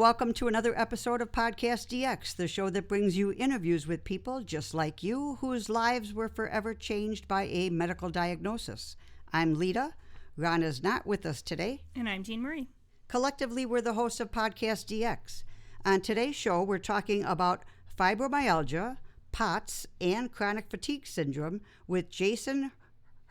welcome to another episode of Podcast DX, the show that brings you interviews with people just like you whose lives were forever changed by a medical diagnosis. I'm Lita. Ron is not with us today. And I'm Jean.Marie. Collectively, we're the hosts of Podcast DX. On today's show, we're talking about fibromyalgia, POTs, and chronic fatigue syndrome with Jason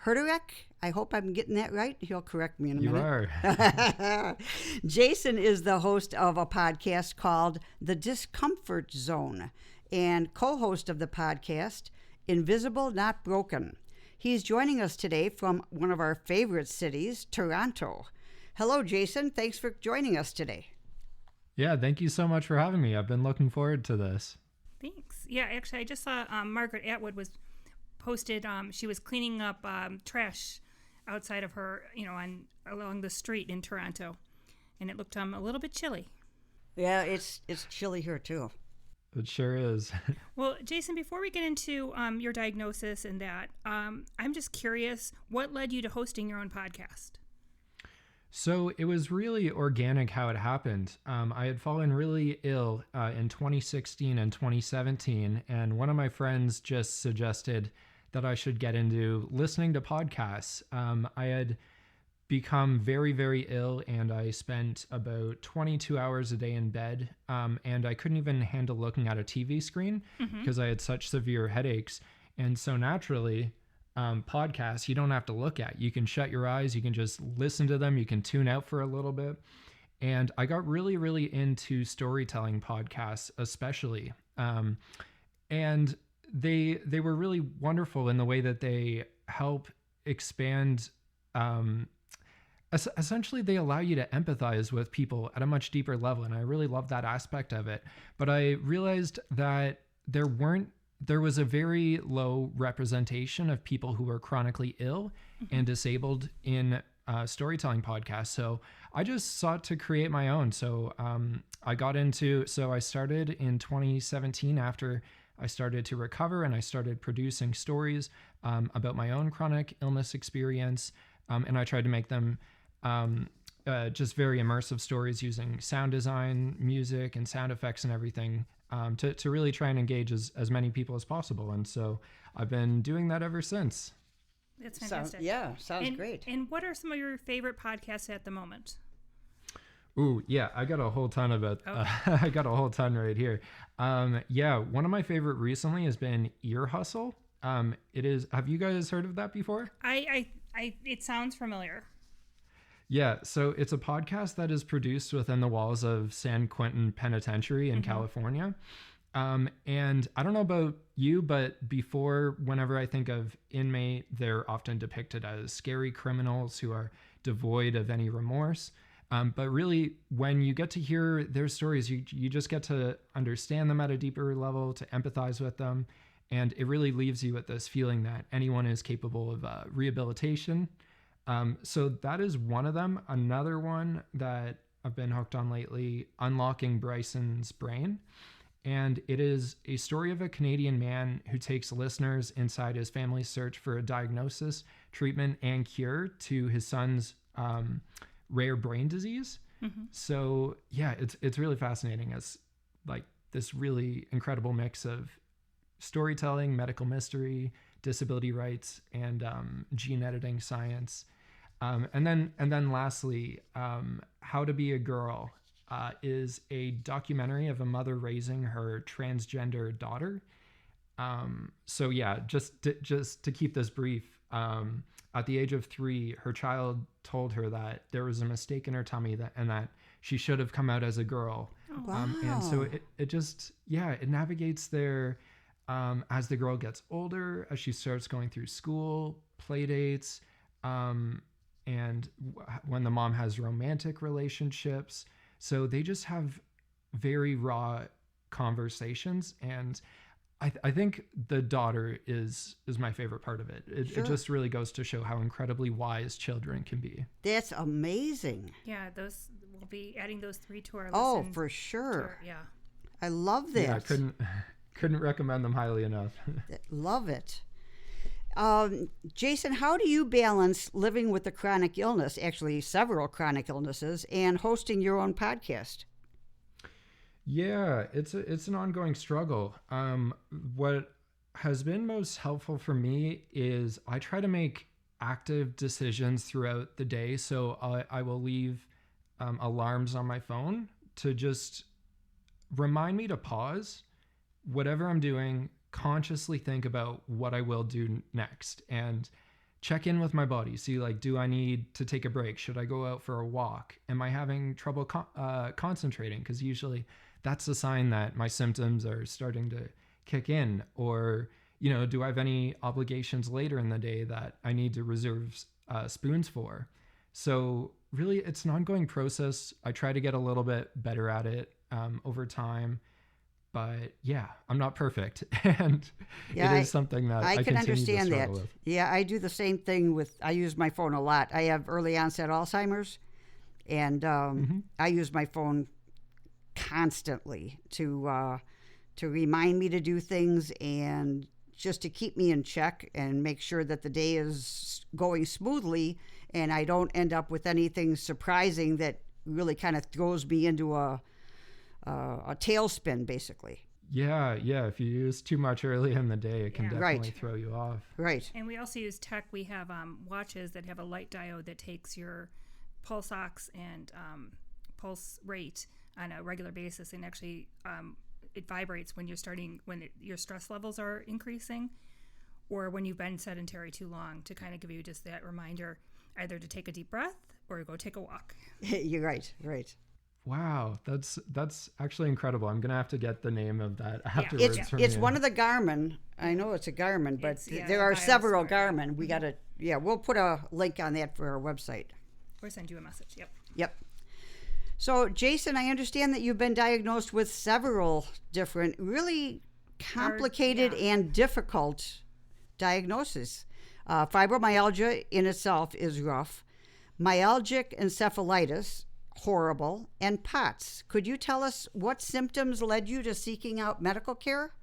Herterich. I hope I'm getting that right. He'll correct me in a minute. You are. Jason is the host of a podcast called The Discomfort Zone and co-host of the podcast, Invisible Not Broken. He's joining us today from one of our favorite cities, Toronto. Hello, Jason. Thanks for joining us today. Yeah, thank you so much for having me. I've been looking forward to this. Thanks. Yeah, actually, I just saw Margaret Atwood was posted. She was cleaning up trash outside of her, along the street in Toronto, and it looked a little bit chilly. Yeah, it's chilly here too. It sure is. Well, Jason, before we get into your diagnosis and that, I'm just curious, what led you to hosting your own podcast? So it was really organic how it happened. I had fallen really ill in 2016 and 2017, and one of my friends just suggested that I should get into listening to podcasts. I had become very, very ill, and I spent about 22 hours a day in bed, and I couldn't even handle looking at a TV screen because I had such severe headaches. And so naturally, podcasts you don't have to look at. You can shut your eyes, you can just listen to them, you can tune out for a little bit. And I got really, really into storytelling podcasts, especially. And they were really wonderful in the way that they help expand. Essentially, they allow you to empathize with people at a much deeper level, and I really love that aspect of it. But I realized that there was a very low representation of people who were chronically ill and disabled in storytelling podcasts. So I just sought to create my own. So I started in 2017 after I started to recover, and I started producing stories about my own chronic illness experience. And I tried to make them just very immersive stories using sound design, music, and sound effects and everything to really try and engage as many people as possible. And so I've been doing that ever since. That's fantastic. Sounds great. And what are some of your favorite podcasts at the moment? Ooh, yeah, I got a whole ton of it. Okay. I got a whole ton right here. One of my favorite recently has been Ear Hustle. It is. Have you guys heard of that before? It sounds familiar. Yeah, so it's a podcast that is produced within the walls of San Quentin Penitentiary in California. And I don't know about you, but before, whenever I think of inmate, they're often depicted as scary criminals who are devoid of any remorse. But really, when you get to hear their stories, you just get to understand them at a deeper level, to empathize with them. And it really leaves you with this feeling that anyone is capable of rehabilitation. So that is one of them. Another one that I've been hooked on lately, Unlocking Bryson's Brain. And it is a story of a Canadian man who takes listeners inside his family's search for a diagnosis, treatment, and cure to his son's rare brain disease. So yeah, it's really fascinating. It's like this really incredible mix of storytelling, medical mystery, disability rights, and gene editing science. And then lastly, How to Be a Girl is a documentary of a mother raising her transgender daughter. So yeah, just to keep this brief, at the age of 3, her child told her that there was a mistake in her tummy and that she should have come out as a girl. Oh, wow. And so it navigates there as the girl gets older, as she starts going through school, play dates, and when the mom has romantic relationships. So they just have very raw conversations, and I think the daughter is my favorite part of it. It just really goes to show how incredibly wise children can be. That's amazing. Yeah, we'll be adding those 3 to our list. Oh, for sure. Yeah. I love that. Yeah, I couldn't recommend them highly enough. Love it. Jason, how do you balance living with a chronic illness, actually several chronic illnesses, and hosting your own podcast? Yeah, it's an ongoing struggle. What has been most helpful for me is I try to make active decisions throughout the day. So I will leave alarms on my phone to just remind me to pause whatever I'm doing, consciously think about what I will do next, and check in with my body. See, like, do I need to take a break? Should I go out for a walk? Am I having trouble concentrating? Because usually that's a sign that my symptoms are starting to kick in. Or, do I have any obligations later in the day that I need to reserve spoons for? So really, it's an ongoing process. I try to get a little bit better at it over time. But yeah, I'm not perfect. And Yeah, it is something that I I can continue to understand that. struggle with. Yeah, I do the same thing I use my phone a lot. I have early onset Alzheimer's, and I use my phone constantly to remind me to do things and just to keep me in check and make sure that the day is going smoothly and I don't end up with anything surprising that really kind of throws me into a tailspin, basically. Yeah. If you use too much early in the day, it can Yeah. definitely Right. throw you off. Right. And we also use tech. We have watches that have a light diode that takes your pulse ox and pulse rate on a regular basis, and actually it vibrates when your stress levels are increasing, or when you've been sedentary too long, to kind of give you just that reminder, either to take a deep breath or go take a walk. You're right. Right. Wow, that's actually incredible. I'm gonna have to get the name of that afterwards. It's from it's you. one of the Garmin. I know it's a Garmin, but It's, yeah, there are Biosmart. several Garmin. We got to we'll put a link on that for our website. Or send you a message. Yep. Yep. So, Jason, I understand that you've been diagnosed with several different, really complicated and difficult diagnoses. Fibromyalgia in itself is rough. Myalgic encephalitis, horrible, and POTS. Could you tell us what symptoms led you to seeking out medical care?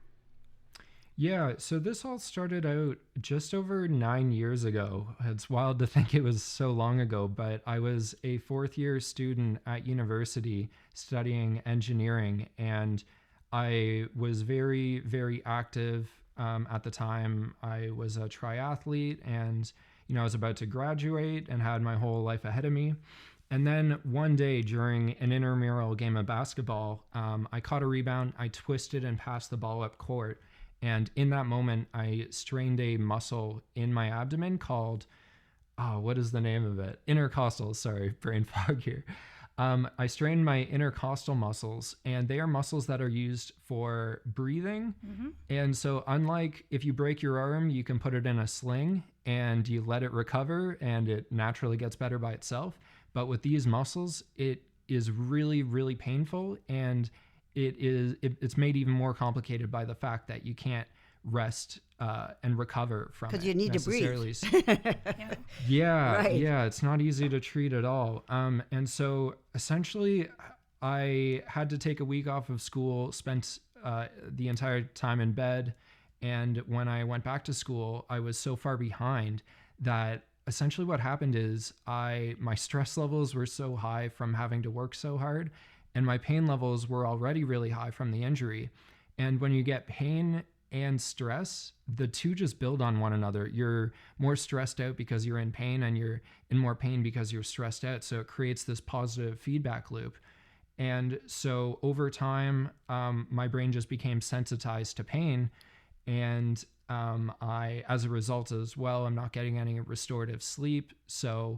Yeah, so this all started out just over 9 years ago. It's wild to think it was so long ago, but I was a fourth year student at university studying engineering, and I was very, very active at the time. I was a triathlete, and I was about to graduate and had my whole life ahead of me. And then one day during an intramural game of basketball, I caught a rebound. I twisted and passed the ball up court. And in that moment, I strained a muscle in my abdomen called, what is the name of it? Intercostal. Sorry, brain fog here. I strained my intercostal muscles, and they are muscles that are used for breathing. Mm-hmm. And so unlike if you break your arm, you can put it in a sling and you let it recover and it naturally gets better by itself. But with these muscles, it is really, really painful, and it's made even more complicated by the fact that you can't rest and recover from it. Because you need to breathe. Yeah, it's not easy to treat at all. And so essentially, I had to take a week off of school, spent the entire time in bed, and when I went back to school, I was so far behind that essentially what happened is my stress levels were so high from having to work so hard, and my pain levels were already really high from the injury. And when you get pain and stress, the two just build on one another. You're more stressed out because you're in pain, and you're in more pain because you're stressed out. So it creates this positive feedback loop. And so over time, my brain just became sensitized to pain. And as a result as well, I'm not getting any restorative sleep. So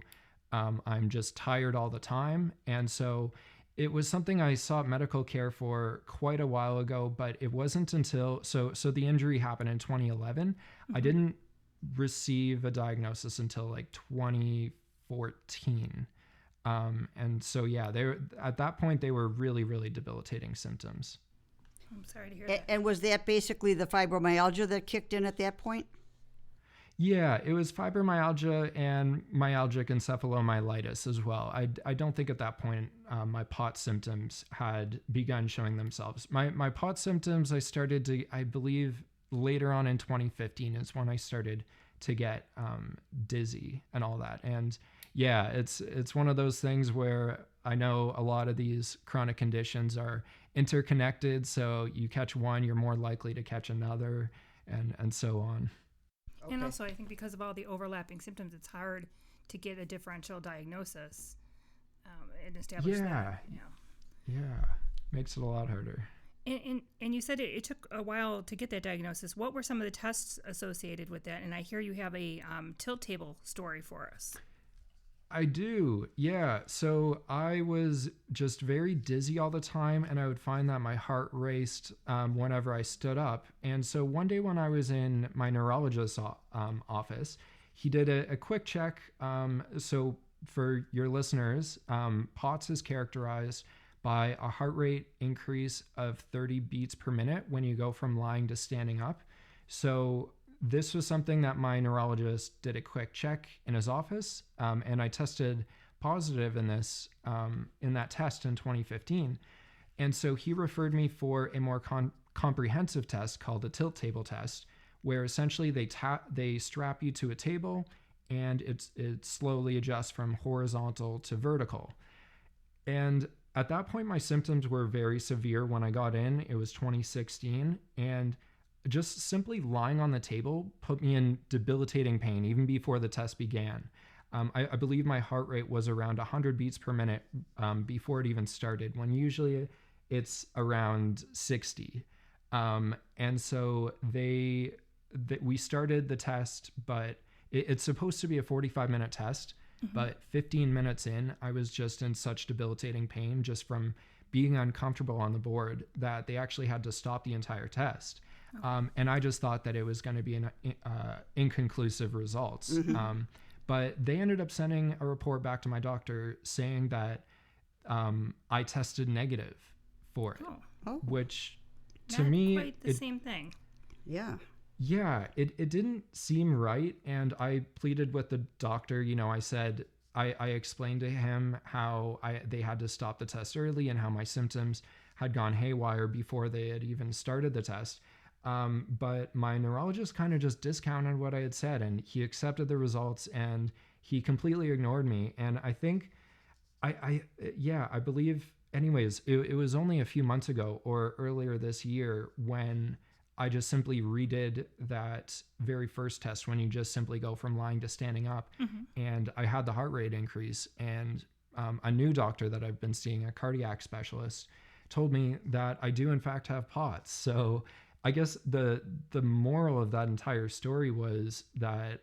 I'm just tired all the time. And so it was something I sought medical care for quite a while ago, but it wasn't until, so the injury happened in 2011. Mm-hmm. I didn't receive a diagnosis until like 2014. And so, at that point, they were really, really debilitating symptoms. I'm sorry to hear that. And was that basically the fibromyalgia that kicked in at that point? Yeah, it was fibromyalgia and myalgic encephalomyelitis as well. I don't think at that point my POTS symptoms had begun showing themselves. My POTS symptoms I started to, I believe, later on in 2015 is when I started to get dizzy and all that. And Yeah, it's one of those things where I know a lot of these chronic conditions are interconnected. So you catch one, you're more likely to catch another, and so on. Okay. And also, I think because of all the overlapping symptoms, it's hard to get a differential diagnosis and establish that. Yeah, makes it a lot harder. And you said it took a while to get that diagnosis. What were some of the tests associated with that? And I hear you have a tilt table story for us. I do, yeah. So I was just very dizzy all the time, and I would find that my heart raced whenever I stood up. And so one day when I was in my neurologist's office, he did a quick check. So for your listeners, POTS is characterized by a heart rate increase of 30 beats per minute when you go from lying to standing up. So this was something that my neurologist did a quick check in his office, and I tested positive in that test in 2015. And so he referred me for a more comprehensive test called the tilt table test, where essentially they strap you to a table, and it slowly adjusts from horizontal to vertical. And at that point, my symptoms were very severe when I got in. It was 2016, and just simply lying on the table put me in debilitating pain even before the test began. I believe my heart rate was around 100 beats per minute before it even started, when usually it's around 60. And so we started the test, but it's supposed to be a 45-minute test. Mm-hmm. But 15 minutes in, I was just in such debilitating pain just from being uncomfortable on the board that they actually had to stop the entire test. Okay. And I just thought that it was going to be an inconclusive results. Mm-hmm. But they ended up sending a report back to my doctor saying that I tested negative for it, which to me, not quite the same thing. Yeah. Yeah, it didn't seem right. And I pleaded with the doctor. I said, I explained to him how they had to stop the test early and how my symptoms had gone haywire before they had even started the test. But my neurologist kind of just discounted what I had said, and he accepted the results, and he completely ignored me. And I think I believe anyways, it was only a few months ago or earlier this year when I just simply redid that very first test when you just simply go from lying to standing up. Mm-hmm. And I had the heart rate increase, and a new doctor that I've been seeing, a cardiac specialist, told me that I do in fact have POTS. So I guess the moral of that entire story was that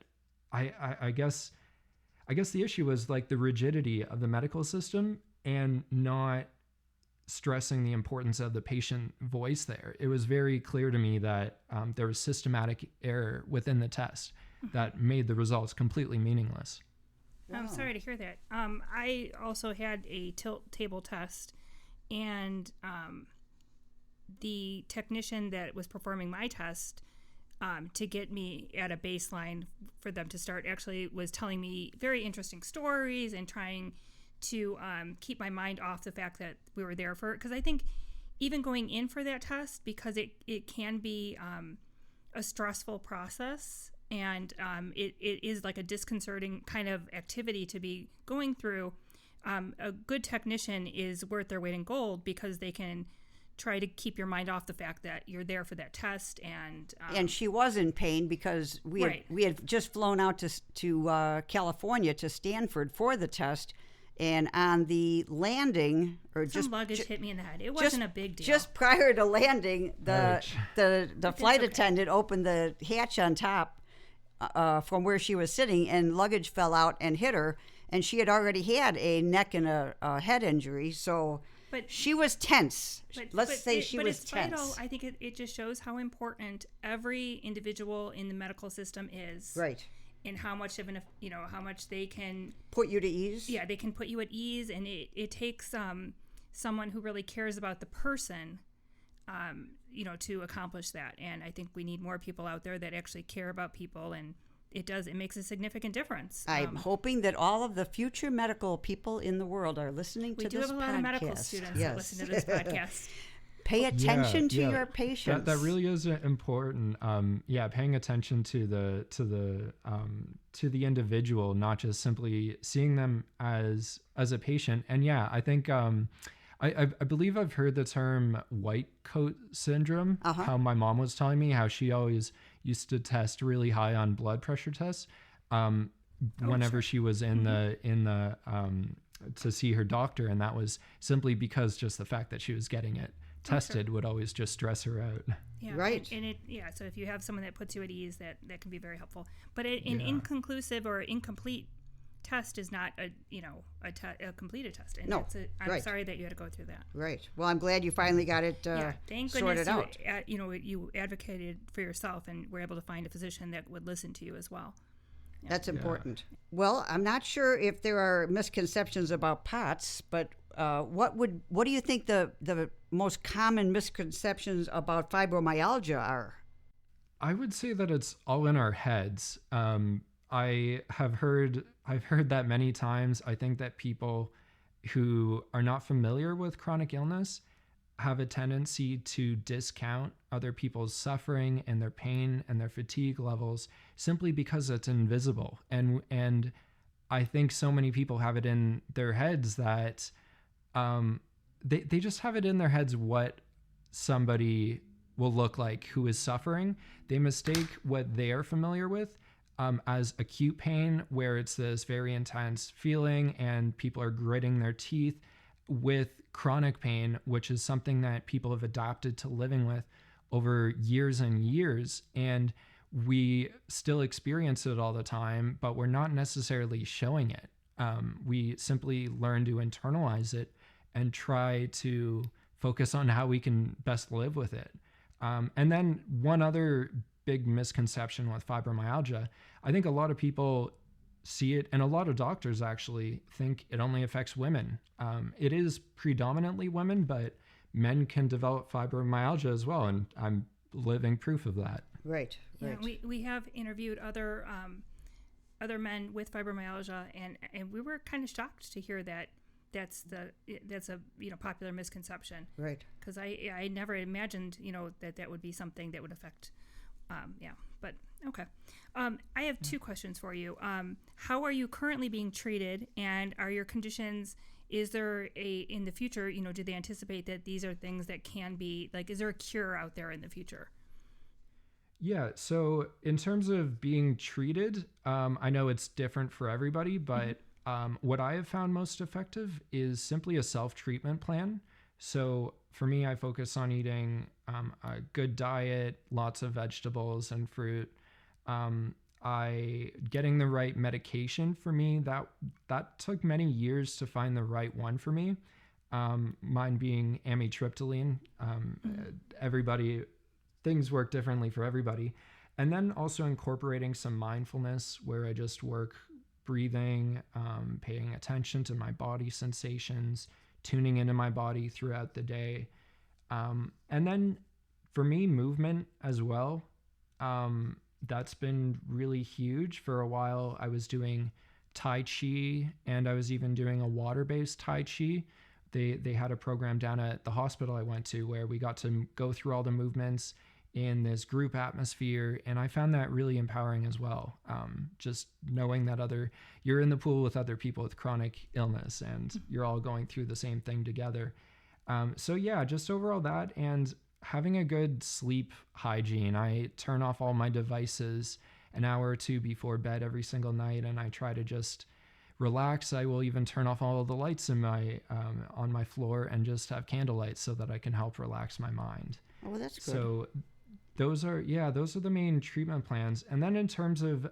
I guess the issue was like the rigidity of the medical system and not stressing the importance of the patient voice there. It was very clear to me that there was systematic error within the test that made the results completely meaningless. Wow. I'm sorry to hear that. I also had a tilt table test, and the technician that was performing my test to get me at a baseline for them to start actually was telling me very interesting stories and trying to keep my mind off the fact that we were there for it. Because I think even going in for that test, because it can be a stressful process, and it is like a disconcerting kind of activity to be going through, a good technician is worth their weight in gold, because they can try to keep your mind off the fact that you're there for that test. And she was in pain because we had just flown out to California to Stanford for the test. And on the landing, some luggage hit me in the head. It wasn't a big deal. Just prior to landing, the flight attendant opened the hatch on top from where she was sitting, and luggage fell out and hit her. And she had already had a neck and a head injury, so she was tense. Let's say she was tense. Vital. I think it just shows how important every individual in the medical system is. Right. And how much of how much they can put you to ease. Yeah, they can put you at ease, and it takes someone who really cares about the person, to accomplish that. And I think we need more people out there that actually care about people, and it makes a significant difference. I'm hoping that all of the future medical people in the world are listening to this podcast. We do have a lot of medical students that listen to this podcast. Pay attention to your That patients. that really is important. Paying attention to the individual, not just simply seeing them as a patient. And yeah, I think I believe I've heard the term white coat syndrome. How my mom was telling me how she always used to test really high on blood pressure tests whenever she was in the to see her doctor, and that was simply because just the fact that she was getting it tested would always just stress her out. Yeah, right. So if you have someone that puts you at ease, that can be very helpful. But an inconclusive or incomplete test is not a completed test. And No, I'm sorry that you had to go through that. Right. Well, I'm glad you finally got it thank sorted goodness out. You advocated for yourself and were able to find a physician that would listen to you as well. Yeah. That's important. Well, I'm not sure if there are misconceptions about POTS, but what do you think the most common misconceptions about fibromyalgia are? I would say that it's all in our heads. I've heard that many times. I think that people who are not familiar with chronic illness have a tendency to discount other people's suffering and their pain and their fatigue levels simply because it's invisible. And I think so many people have it in their heads that they just have it in their heads what somebody will look like who is suffering. They mistake what they are familiar with as acute pain, where it's this very intense feeling and people are gritting their teeth, with chronic pain, which is something that people have adapted to living with over years and years. And we still experience it all the time, but we're not necessarily showing it. We simply learn to internalize it and try to focus on how we can best live with it. And then one other big misconception with fibromyalgia, I think a lot of people see it, and a lot of doctors actually think it only affects women. It is predominantly women, but men can develop fibromyalgia as well, and I'm living proof of that. Right. Yeah, we have interviewed other men with fibromyalgia, and we were kind of shocked to hear that that's a popular misconception. Right. Because I never imagined that would be something that would affect. But okay. I have two questions for you. How are you currently being treated, and are your conditions? Is there in the future? Do they anticipate that these are things that can be is there a cure out there in the future? Yeah. So in terms of being treated, I know it's different for everybody, but what I have found most effective is simply a self-treatment plan. So for me, I focus on eating a good diet, lots of vegetables and fruit. Getting the right medication for me, that took many years to find the right one for me. Mine being amitriptyline. Things work differently for everybody. And then also incorporating some mindfulness where I just work breathing, paying attention to my body sensations, tuning into my body throughout the day. And then for me, movement as well. That's been really huge. For a while, I was doing Tai Chi, and I was even doing a water-based Tai Chi. They had a program down at the hospital I went to where we got to go through all the movements in this group atmosphere, and I found that really empowering as well. Just knowing that you're in the pool with other people with chronic illness, and you're all going through the same thing together. So yeah, just overall that, and having a good sleep hygiene. I turn off all my devices an hour or two before bed every single night, and I try to just relax. I will even turn off all of the lights in my on my floor and just have candlelight so that I can help relax my mind. Oh, that's good. So those are the main treatment plans. And then in terms of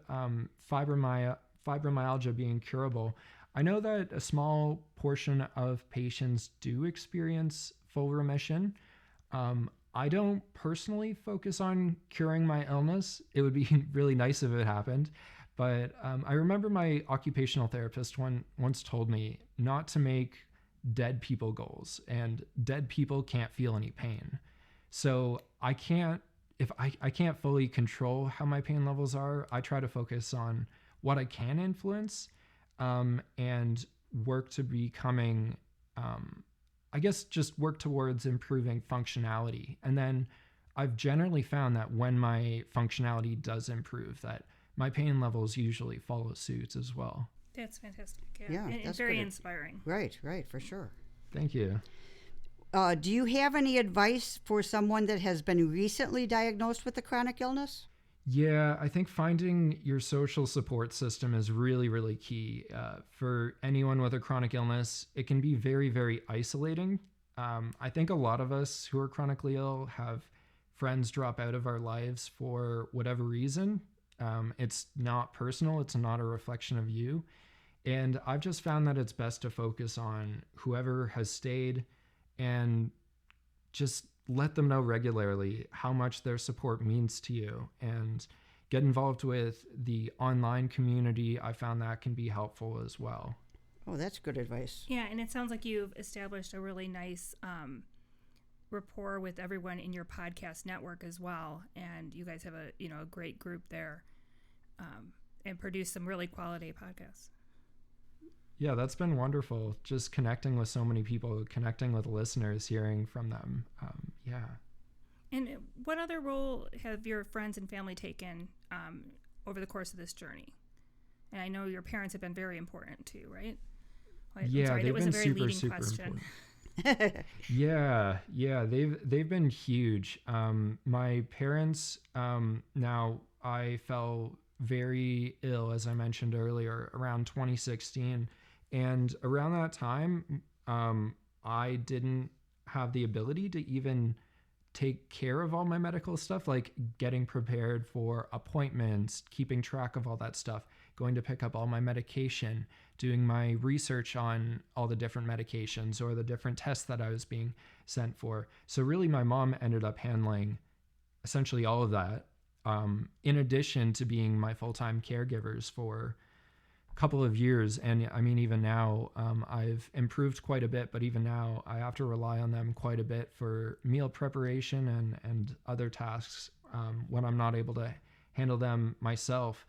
fibromyalgia being curable, I know that a small portion of patients do experience full remission. I don't personally focus on curing my illness. It would be really nice if it happened. But I remember my occupational therapist once told me not to make dead people goals, and dead people can't feel any pain. So I can't fully control how my pain levels are. I try to focus on what I can influence, and work to becoming I guess, just work towards improving functionality. And then I've generally found that when my functionality does improve, that my pain levels usually follow suit as well. That's fantastic. Yeah, And that's very good. inspiring. Right, for sure. Thank you. Do you have any advice for someone that has been recently diagnosed with a chronic illness? Yeah, I think finding your social support system is really, really key. For anyone with a chronic illness, it can be very, very isolating. I think a lot of us who are chronically ill have friends drop out of our lives for whatever reason. It's not personal, it's not a reflection of you. And I've just found that it's best to focus on whoever has stayed and just let them know regularly how much their support means to you, and get involved with the online community. I found that can be helpful as well. Oh, that's good advice. Yeah, and it sounds like you've established a really nice rapport with everyone in your podcast network as well, and you guys have a great group there, and produce some really quality podcasts. Yeah, that's been wonderful. Just connecting with so many people, connecting with listeners, hearing from them. Yeah. And what other role have your friends and family taken over the course of this journey? And I know your parents have been very important too, right? Yeah, sorry, they've that was been a very super, leading super question. important. Yeah, they've been huge. My parents, now I fell very ill, as I mentioned earlier, around 2016. And around that time, I didn't have the ability to even take care of all my medical stuff, like getting prepared for appointments, keeping track of all that stuff, going to pick up all my medication, doing my research on all the different medications or the different tests that I was being sent for. So really, my mom ended up handling essentially all of that, in addition to being my full-time caregivers for couple of years. And I mean, even now, I've improved quite a bit, but even now I have to rely on them quite a bit for meal preparation and other tasks when I'm not able to handle them myself.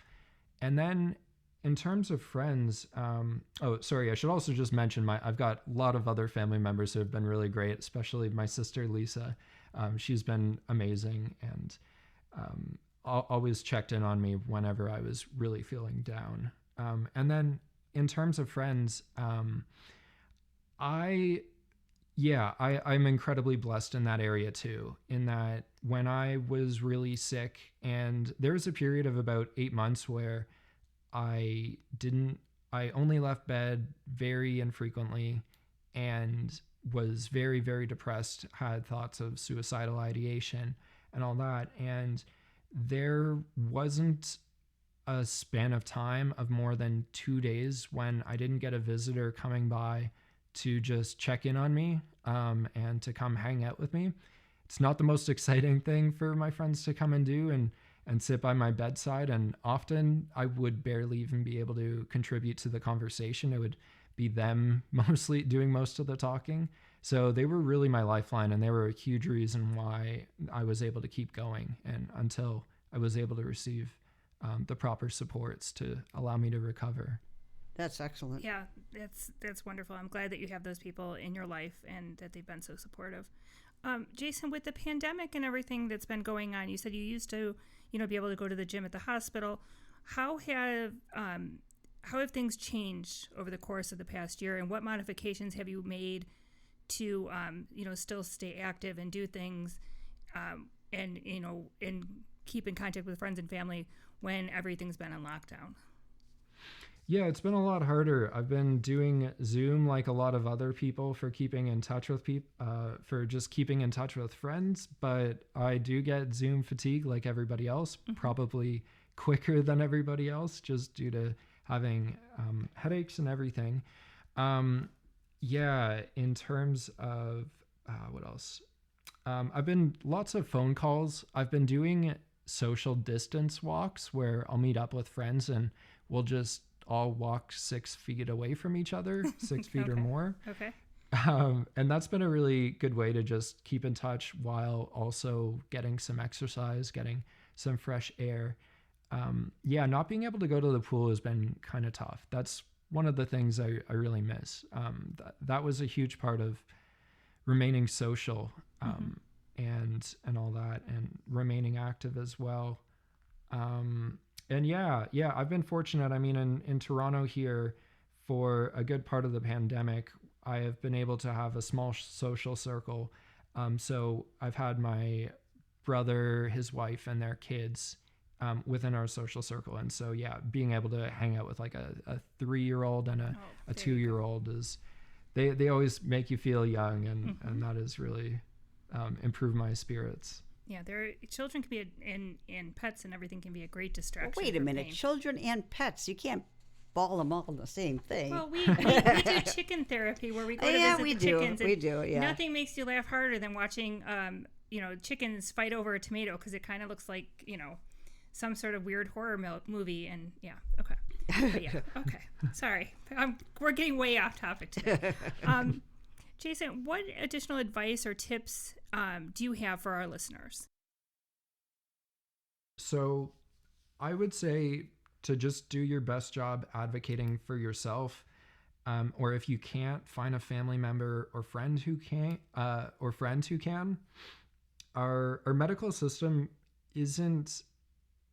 And then in terms of friends, oh, sorry, I should also just mention I've got a lot of other family members who have been really great, especially my sister, Lisa. She's been amazing, and always checked in on me whenever I was really feeling down. And then in terms of friends, I'm incredibly blessed in that area too, in that when I was really sick, and there was a period of about 8 months where I only left bed very infrequently and was very, very depressed, had thoughts of suicidal ideation and all that. And there wasn't a span of time of more than 2 days when I didn't get a visitor coming by to just check in on me, and to come hang out with me. It's not the most exciting thing for my friends to come and do and sit by my bedside. And often I would barely even be able to contribute to the conversation. It would be them mostly doing most of the talking. So they were really my lifeline, and they were a huge reason why I was able to keep going, and until I was able to receive the proper supports to allow me to recover. That's excellent. Yeah, that's wonderful. I'm glad that you have those people in your life and that they've been so supportive. Jason, with the pandemic and everything that's been going on, you said you used to, be able to go to the gym at the hospital. How have things changed over the course of the past year, and what modifications have you made to, still stay active and do things, and keep in contact with friends and family when everything's been on lockdown? Yeah, it's been a lot harder. I've been doing Zoom like a lot of other people for keeping in touch with for just keeping in touch with friends. But I do get Zoom fatigue like everybody else, probably quicker than everybody else, just due to having headaches and everything. In terms of what else? I've been lots of phone calls. I've been doing social distance walks where I'll meet up with friends and we'll just all walk 6 feet away from each other, 6 feet or more. Okay. And that's been a really good way to just keep in touch while also getting some exercise, getting some fresh air. Not being able to go to the pool has been kind of tough. That's one of the things I really miss. That was a huge part of remaining social, and all that, and remaining active as well. And yeah, I've been fortunate. I mean, in Toronto here, for a good part of the pandemic, I have been able to have a small social circle. So I've had my brother, his wife, and their kids within our social circle. And so, yeah, being able to hang out with like a 3-year-old and a 2-year-old is, they always make you feel young, and that has really improved my spirits. Yeah, children can be and pets and everything can be a great distraction. Well, wait a minute, children and pets, you can't ball them all in the same thing. Well, we do chicken therapy where we go to visit the chickens. We do, yeah. Nothing makes you laugh harder than watching, chickens fight over a tomato, because it kind of looks like, some sort of weird horror movie. And yeah, okay. But yeah, okay. Sorry. We're getting way off topic today. Jason, what additional advice or tips do you have for our listeners? So I would say to just do your best job advocating for yourself. Or if you can't, find a family member or friend who can. Our medical system isn't...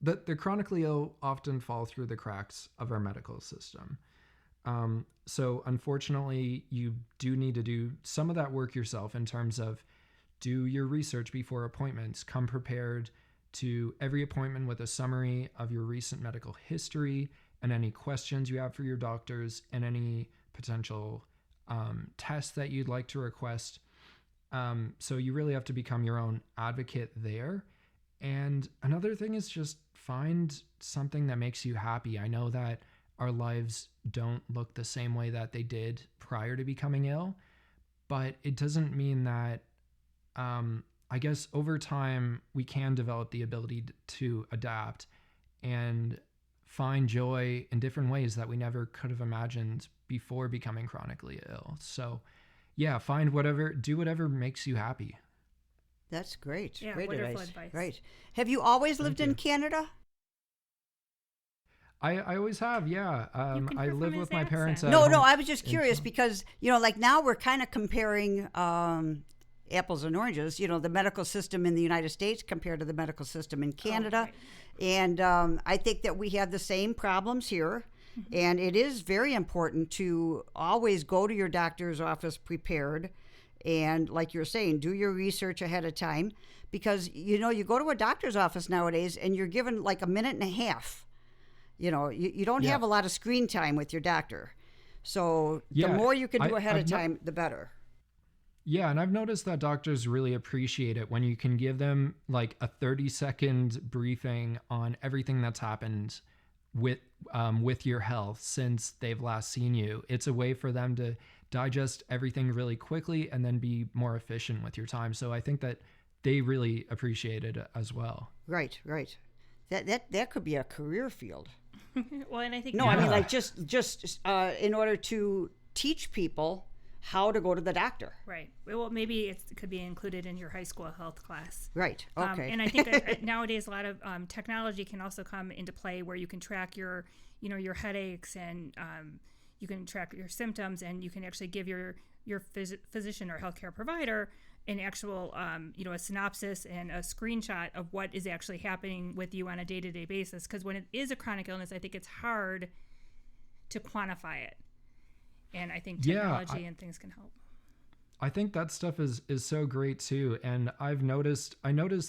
The chronically ill often fall through the cracks of our medical system. So unfortunately, you do need to do some of that work yourself in terms of do your research before appointments. Come prepared to every appointment with a summary of your recent medical history and any questions you have for your doctors and any potential tests that you'd like to request. So you really have to become your own advocate there. And another thing is just find something that makes you happy. I know that our lives don't look the same way that they did prior to becoming ill, but it doesn't mean that, I guess over time we can develop the ability to adapt and find joy in different ways that we never could have imagined before becoming chronically ill. So yeah, do whatever makes you happy. That's great. Yeah, great wonderful advice. advice. Right. Have you always lived in Canada? I always have, yeah. I live with my parents. No, I was just curious because, like now we're kind of comparing apples and oranges, the medical system in the United States compared to the medical system in Canada. Oh, right. And I think that we have the same problems here. Mm-hmm. And it is very important to always go to your doctor's office prepared. And like you're saying, do your research ahead of time, because, you go to a doctor's office nowadays and you're given like a minute and a half. You don't have a lot of screen time with your doctor. So the more you can do ahead of time, the better. Yeah, and I've noticed that doctors really appreciate it when you can give them like a 30-second briefing on everything that's happened with your health since they've last seen you. It's a way for them to digest everything really quickly and then be more efficient with your time. So I think that they really appreciate it as well. Right. That could be a career field. Well, and I think I mean, like just in order to teach people how to go to the doctor. Right. Well, maybe it could be included in your high school health class. Right. Okay. And I think nowadays a lot of technology can also come into play where you can track your headaches and you can track your symptoms, and you can actually give your physician or healthcare provider an actual, a synopsis and a screenshot of what is actually happening with you on a day-to-day basis. Because when it is a chronic illness, I think it's hard to quantify it. And I think technology and things can help. I think that stuff is so great too. And I noticed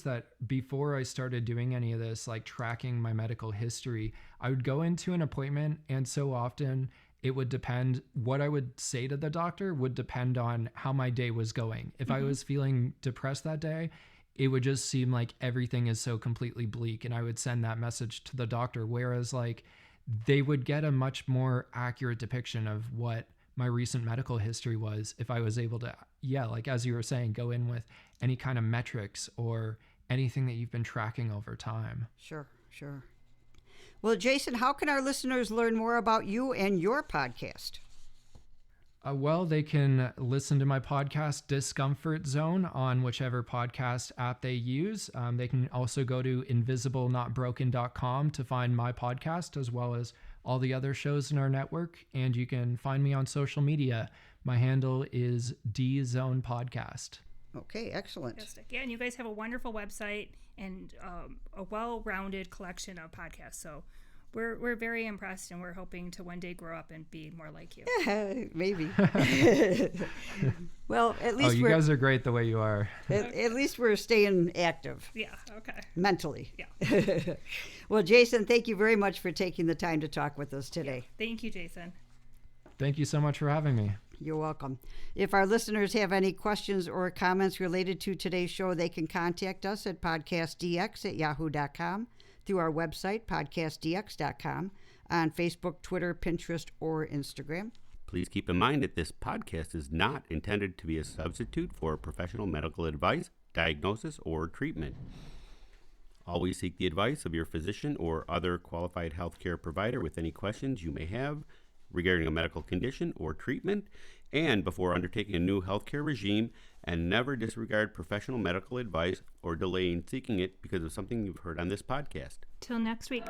that before I started doing any of this, like tracking my medical history, I would go into an appointment, and so often it would depend, what I would say to the doctor would depend on how my day was going. If I was feeling depressed that day, it would just seem like everything is so completely bleak, and I would send that message to the doctor. Whereas like they would get a much more accurate depiction of what my recent medical history was if I was able to, like as you were saying, go in with any kind of metrics or anything that you've been tracking over time. Sure. Well, Jason, how can our listeners learn more about you and your podcast? Well, they can listen to my podcast, Discomfort Zone, on whichever podcast app they use. They can also go to invisiblenotbroken.com to find my podcast, as well as all the other shows in our network. And you can find me on social media. My handle is DZone Podcast. Okay, excellent. Fantastic. Yeah, and you guys have a wonderful website and a well-rounded collection of podcasts. So we're very impressed, and we're hoping to one day grow up and be more like you. Maybe. Well, at least you guys are great the way you are. At least we're staying active. Yeah, okay. Mentally. Yeah. Well, Jason, thank you very much for taking the time to talk with us today. Yeah. Thank you, Jason. Thank you so much for having me. You're welcome. If our listeners have any questions or comments related to today's show, they can contact us at podcastdx@yahoo.com, through our website, podcastdx.com, on Facebook, Twitter, Pinterest, or Instagram. Please keep in mind that this podcast is not intended to be a substitute for professional medical advice, diagnosis, or treatment. Always seek the advice of your physician or other qualified healthcare provider with any questions you may have regarding a medical condition or treatment, and before undertaking a new healthcare regime, and never disregard professional medical advice or delay in seeking it because of something you've heard on this podcast. Till next week.